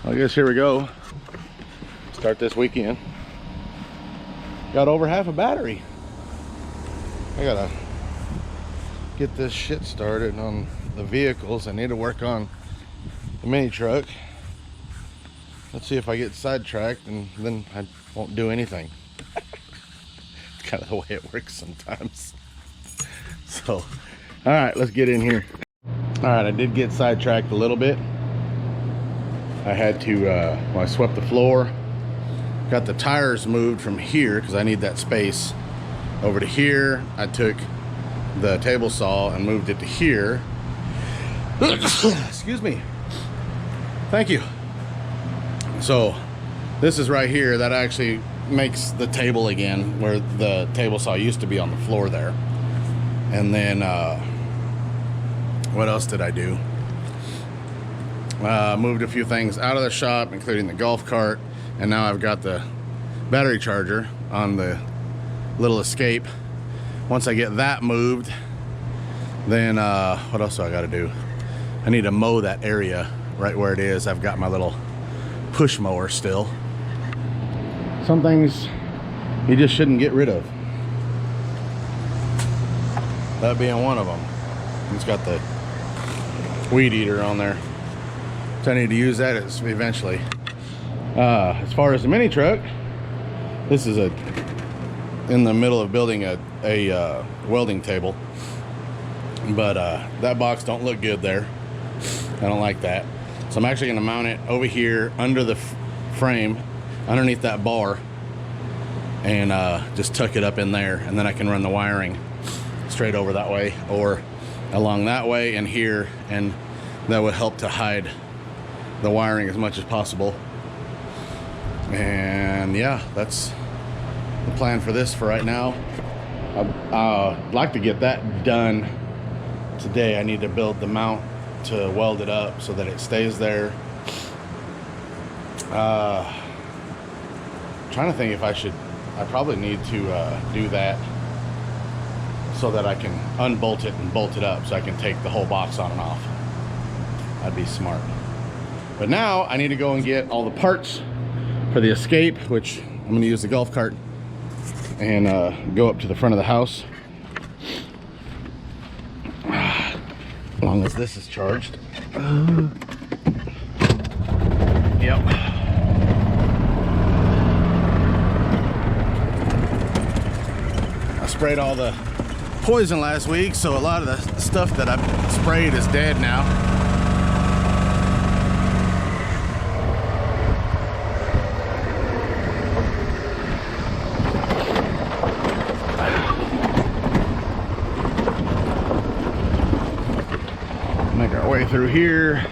I guess here we go. Start this weekend. Got over half a battery. I gotta get this shit started on the vehicles. I need to work on the mini truck. Let's see if I get sidetracked and then I won't do anything. It's kind of the way it works sometimes. So, all right, let's get in here. All right, I did get sidetracked a little bit. I had to, well, I swept the floor, got the tires moved from here because I need that space over to here. I took the table saw and moved it to here. Excuse me. Thank you. So this is right here. That actually makes the table again where the table saw used to be on the floor there. And then what else did I do? Moved a few things out of the shop, including the golf cart, and now I've got the battery charger on the little Escape. Once I get that moved, then what else do I got to do? I need to mow that area right where it is. I've got my little push mower still. Some things you just shouldn't get rid of. That being one of them. It's got the weed eater on there. So I need to use that eventually. As far as the mini truck, this is in the middle of building a welding table, but that box don't look good there. I don't like that, so I'm actually going to mount it over here under the frame, underneath that bar, and just tuck it up in there, and then I can run the wiring straight over that way or along that way and here, and that would help to hide the wiring as much as possible. And yeah, that's the plan for this for right now. I'd like to get that done today. I need to build the mount to weld it up so that it stays there. Trying to think if I probably need to do that so that I can unbolt it and bolt it up so I can take the whole box on and off. That'd be smart. But now I need to go and get all the parts for the Escape, which I'm going to use the golf cart and go up to the front of the house. As long as this is charged. Yep. I sprayed all the poison last week, so a lot of the stuff that I've sprayed is dead now. Make our way through here.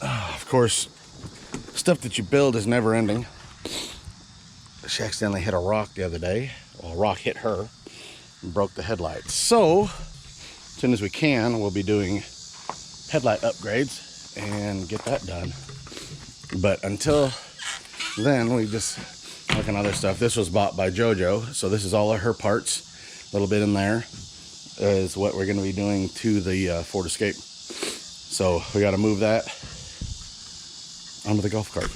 Of course, stuff that you build is never ending. She accidentally hit a rock the other day. Well, a rock hit her and broke the headlights. So, as soon as we can, we'll be doing headlight upgrades and get that done. But until then, we just work on other stuff. This was bought by JoJo, so this is all of her parts. A little bit in there is what we're going to be doing to the Ford Escape. So we got to move that onto the golf cart.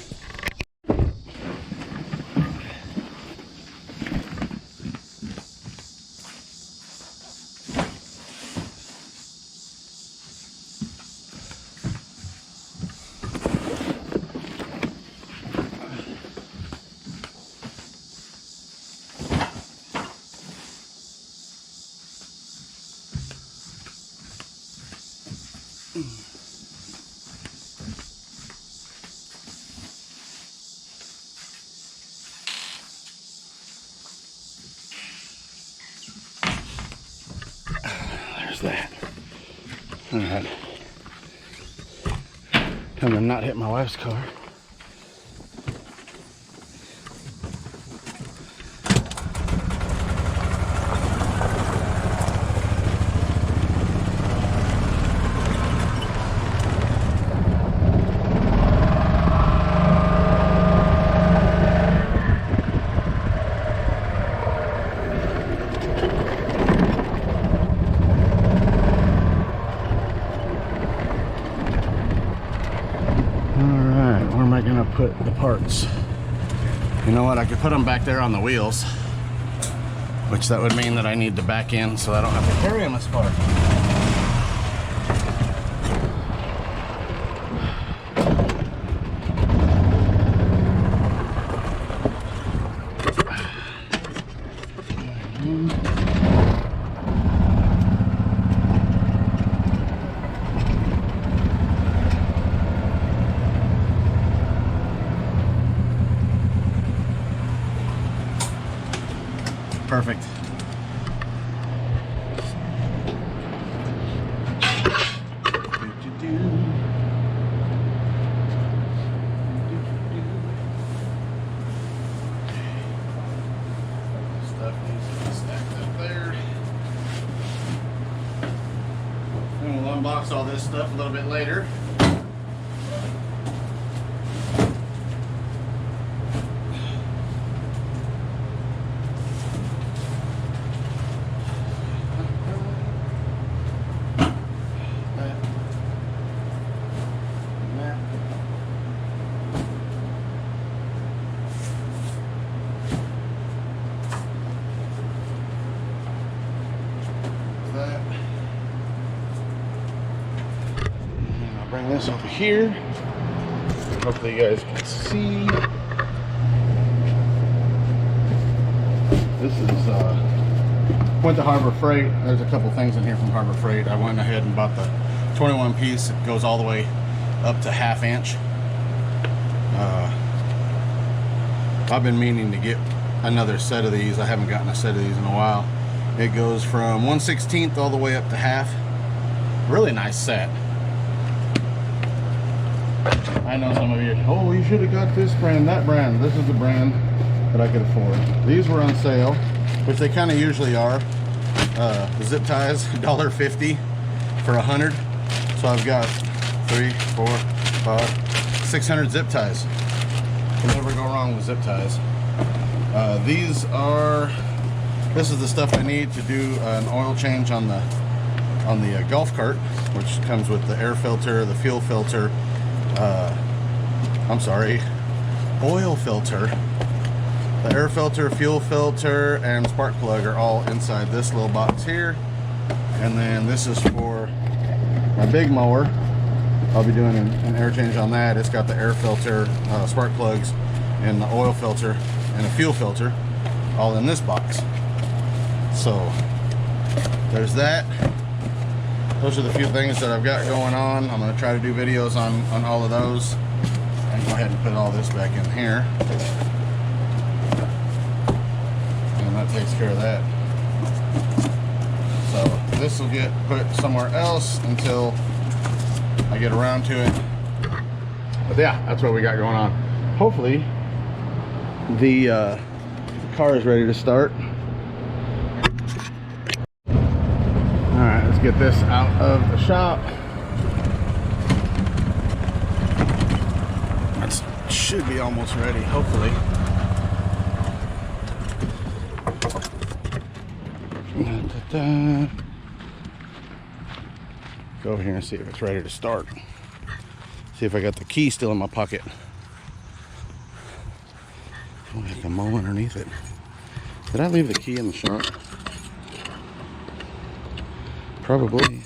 There's that. All right. Time to not hit my wife's car. Where am I gonna put the parts? You know what, I could put them back there on the wheels, which that would mean that I need to back in so I don't have to carry them as far. Perfect. Stuff needs to be stacked up there. And we'll unbox all this stuff a little bit later. Bring this over here. Hopefully you guys can see. This is went to Harbor Freight. There's a couple things in here from Harbor Freight. I went ahead and bought the 21 piece. It goes all the way up to 1/2 inch. I've been meaning to get another set of these. I haven't gotten a set of these in a while. It goes from 1/16 all the way up to 1/2. Really nice set. I know some of you, oh, you should have got this brand, that brand. This is the brand that I could afford. These were on sale, which they kind of usually are. The zip ties, $1.50 for 100. So I've got 3, 4, 5, 600 zip ties. Can never go wrong with zip ties. This is the stuff I need to do an oil change on the golf cart, which comes with the air filter, the fuel filter, oil filter. The air filter, fuel filter, and spark plug are all inside this little box here. And then this is for my big mower. I'll be doing an air change on that. It's got the air filter, spark plugs, and the oil filter, and a fuel filter, all in this box. So there's that. Those are the few things that I've got going on. I'm going to try to do videos on all of those. And go ahead and put all this back in here. And that takes care of that. So this will get put somewhere else until I get around to it. But yeah, that's what we got going on. Hopefully the car is ready to start. Alright, let's get this out of the shop. That should be almost ready, hopefully. Go over here and see if it's ready to start. See if I got the key still in my pocket. Oh, I can mow underneath it. Did I leave the key in the shop? Probably.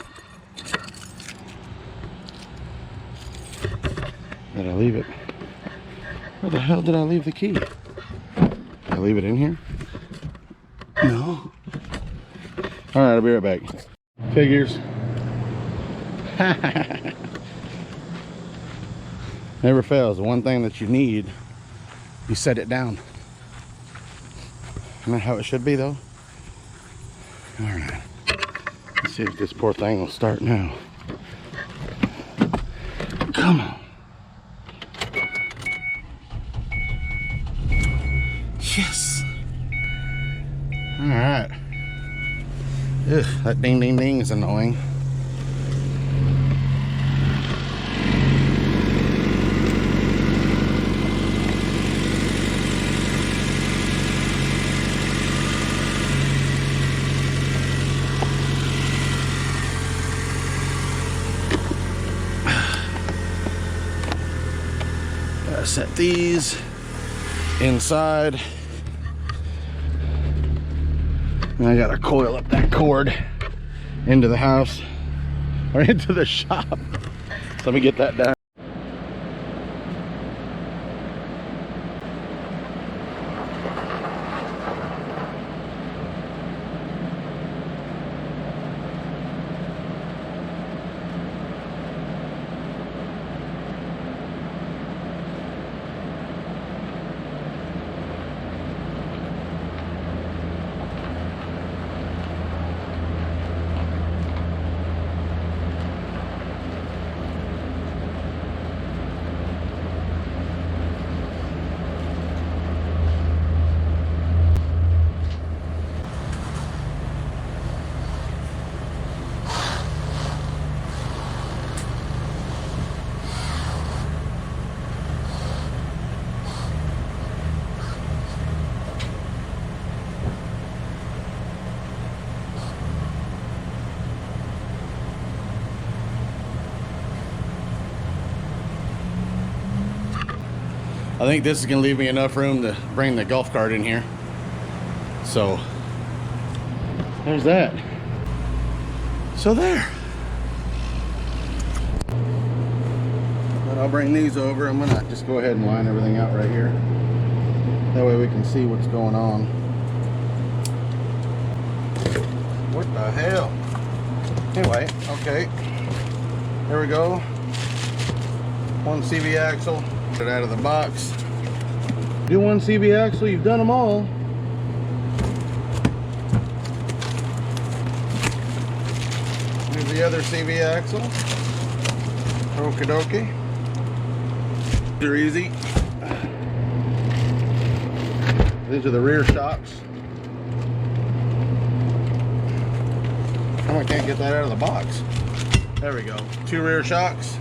Did I leave it? Where the hell did I leave the key? Did I leave it in here? No. Alright, I'll be right back. Figures. Never fails. The one thing that you need, you set it down. Isn't that how it should be, though? Alright. Let's see if this poor thing will start now. Come on. Yes. Alright. Ugh, that ding ding ding is annoying. gotta set these inside. And I gotta coil up that cord into the house or into the shop. So let me get that done. I think this is gonna leave me enough room to bring the golf cart in here. So there's that. So there. But I'll bring these over. I'm gonna just go ahead and line everything out right here. That way we can see what's going on. What the hell? Anyway, okay. There we go. One CV axle. Get it out of the box. Do one CV axle, you've done them all. Here's the other CV axle. Okie dokie. They're easy. These are the rear shocks. Oh, I can't get that out of the box. There we go. 2 rear shocks.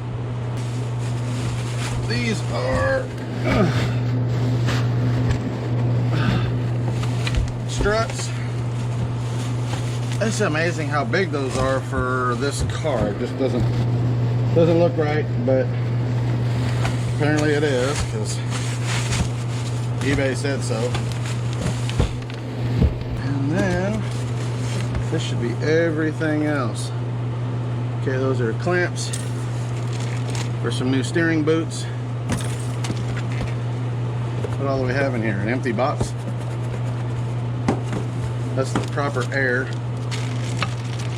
These are struts. It's amazing how big those are for this car. It just doesn't look right, but apparently it is because eBay said so. And then this should be everything else. Okay, those are clamps for some new steering boots. What all do we have in here? An empty box. That's the proper air.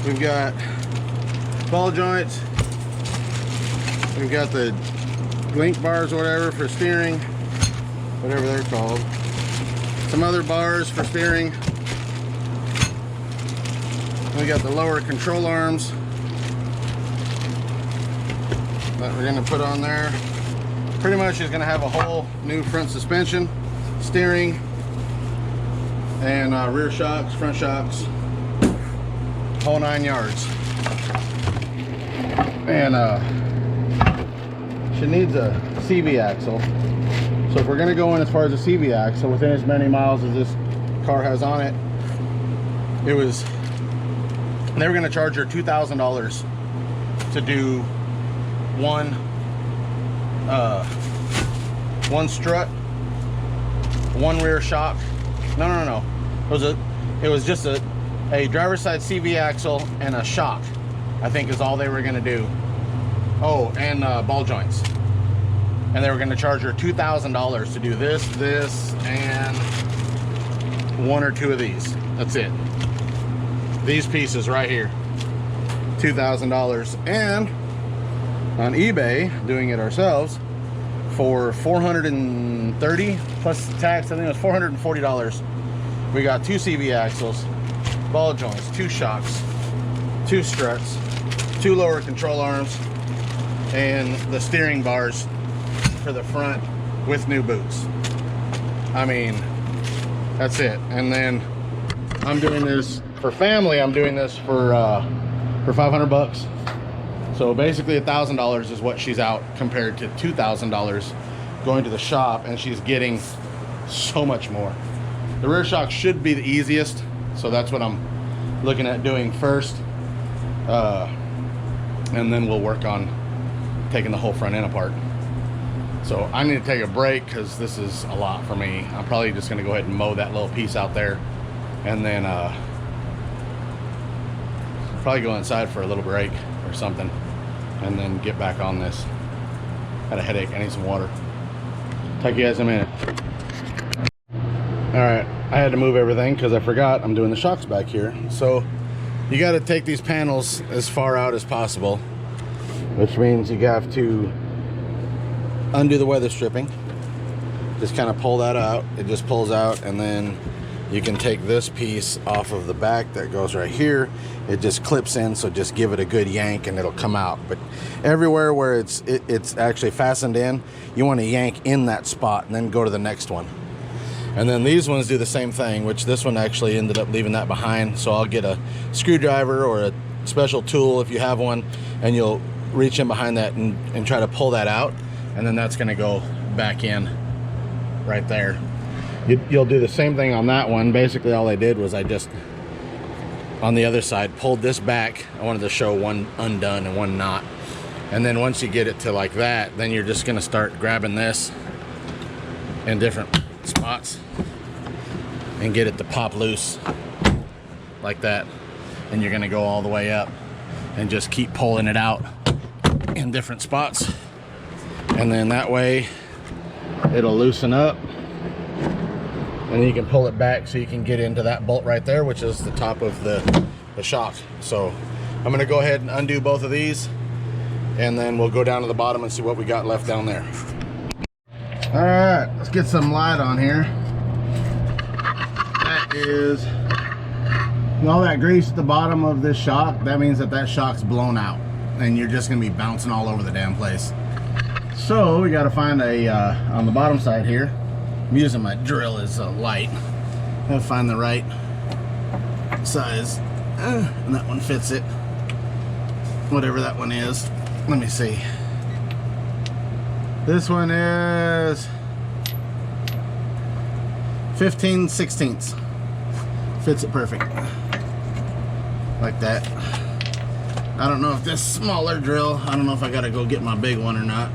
We've got ball joints. We've got the link bars or whatever for steering, whatever they're called. Some other bars for steering. We got the lower control arms that we're going to put on there. Pretty much is going to have a whole new front suspension, steering, and rear shocks, front shocks, whole 9 yards. And she needs a CV axle. So if we're going to go in as far as a CV axle within as many miles as this car has on it, they were going to charge her $2,000 to do one strut, one rear shock. No. It was just a driver's side CV axle and a shock, I think is all they were going to do. Oh, and ball joints. And they were going to charge her $2,000 to do this, and 1 or 2 of these. That's it. These pieces right here, $2,000. And on eBay, doing it ourselves for $430 plus tax, I think it was $440. We got 2 CV axles, ball joints, 2 shocks, 2 struts, 2 lower control arms, and the steering bars for the front with new boots. I mean, that's it. And then I'm doing this for family. I'm doing this for $500. So basically $1,000 is what she's out compared to $2,000 going to the shop, and she's getting so much more. The rear shock should be the easiest, so that's what I'm looking at doing first, and then we'll work on taking the whole front end apart. So I need to take a break because this is a lot for me. I'm probably just gonna go ahead and mow that little piece out there, and then probably go inside for a little break or something, and then get back on this. Had a headache, I need some water. Talk to you guys in a minute. All right, I had to move everything because I forgot I'm doing the shocks back here. So you got to take these panels as far out as possible, which means you have to undo the weather stripping. Just kind of pull that out. It just pulls out, and then you can take this piece off of the back that goes right here. It just clips in, so just give it a good yank and it'll come out. But everywhere where it's actually fastened in, you want to yank in that spot and then go to the next one. And then these ones do the same thing, which this one actually ended up leaving that behind. So I'll get a screwdriver or a special tool if you have one, and you'll reach in behind that and try to pull that out. And then that's gonna go back in right there. You'll do the same thing on that one. Basically all I did was I just, on the other side, pulled this back. I wanted to show one undone and one not. And then once you get it to like that, then you're just gonna start grabbing this in different spots and get it to pop loose like that. And you're gonna go all the way up and just keep pulling it out in different spots. And then that way it'll loosen up, and you can pull it back so you can get into that bolt right there, which is the top of the shock. So I'm gonna go ahead and undo both of these, and then we'll go down to the bottom and see what we got left down there. All right, let's get some light on here. That is all that grease at the bottom of this shock. That means that shock's blown out, and you're just gonna be bouncing all over the damn place. So we got to find a on the bottom side here. I'm using my drill as a light. Gotta find the right size, and that one fits it. Whatever that one is. Let me see. This one is 15/16. Fits it perfect. Like that. I don't know if this smaller drill, I don't know if I gotta go get my big one or not.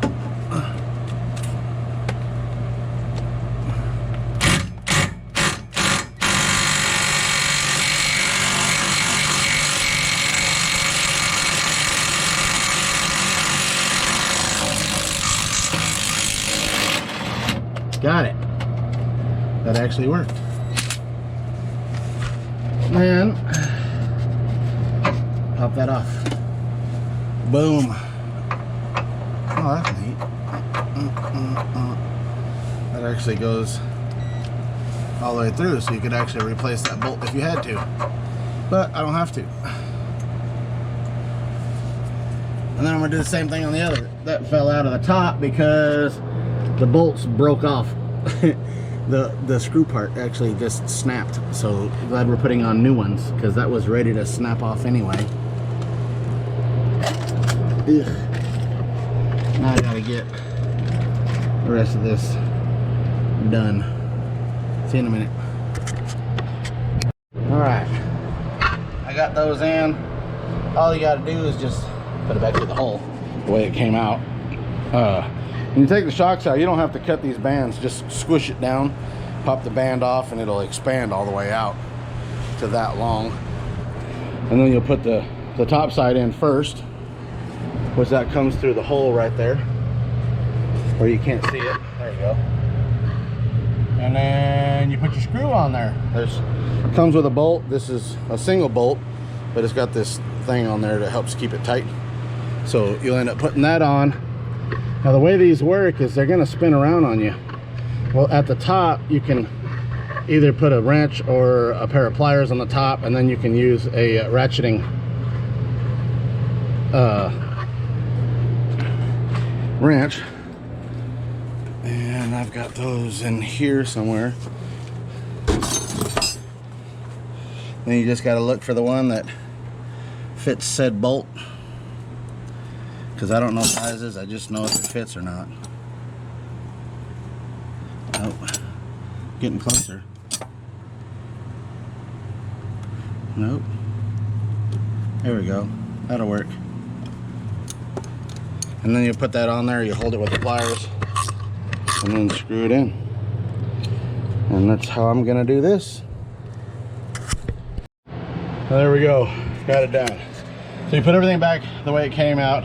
Got it. That actually worked. And pop that off. Boom. Oh, that's neat. That actually goes all the way through, so you could actually replace that bolt if you had to. But I don't have to. And then I'm gonna do the same thing on the other. That fell out of the top because the bolts broke off. the screw part actually just snapped. So glad we're putting on new ones, because that was ready to snap off anyway. Ugh. Now I gotta get the rest of this done. See you in a minute. Alright, I got those in. All you gotta do is just put it back to the hole the way it came out. When you take the shocks out, you don't have to cut these bands. Just squish it down, pop the band off, and it'll expand all the way out to that long. And then you'll put the top side in first, which that comes through the hole right there where you can't see it. There you go. And then you put your screw on there. It comes with a bolt. This is a single bolt, but it's got this thing on there that helps keep it tight. So you'll end up putting that on. Now the way these work is they're going to spin around on you. Well, at the top you can either put a wrench or a pair of pliers on the top, and then you can use a ratcheting wrench. And I've got those in here somewhere. Then you just got to look for the one that fits said bolt, because I don't know sizes, I just know if it fits or not. Nope. Getting closer. Nope. There we go. That'll work. And then you put that on there, you hold it with the pliers, and then screw it in. And that's how I'm gonna do this. There we go, got it done. So you put everything back the way it came out.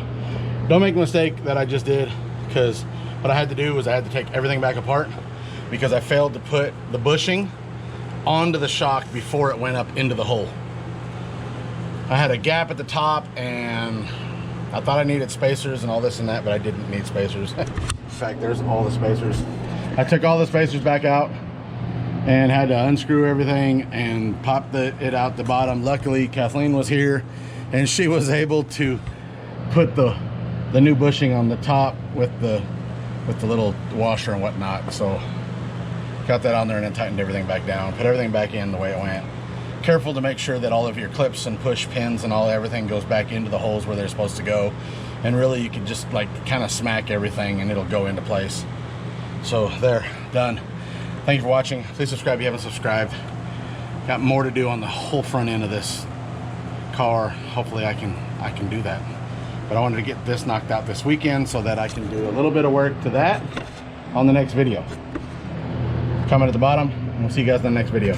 Don't make the mistake that I just did, because what I had to do was I had to take everything back apart because I failed to put the bushing onto the shock before it went up into the hole. I had a gap at the top and I thought I needed spacers and all this and that, but I didn't need spacers. In fact, there's all the spacers. I took all the spacers back out and had to unscrew everything and pop it out the bottom. Luckily, Kathleen was here and she was able to put the new bushing on the top with the little washer and whatnot. So got that on there and then tightened everything back down, put everything back in the way it went. Careful to make sure that all of your clips and push pins and everything goes back into the holes where they're supposed to go. And really you can just like kind of smack everything and it'll go into place. So there, done. Thank you for watching. Please subscribe if you haven't subscribed. Got more to do on the whole front end of this car. Hopefully I can do that. But I wanted to get this knocked out this weekend so that I can do a little bit of work to that on the next video. Comment at the bottom and we'll see you guys in the next video.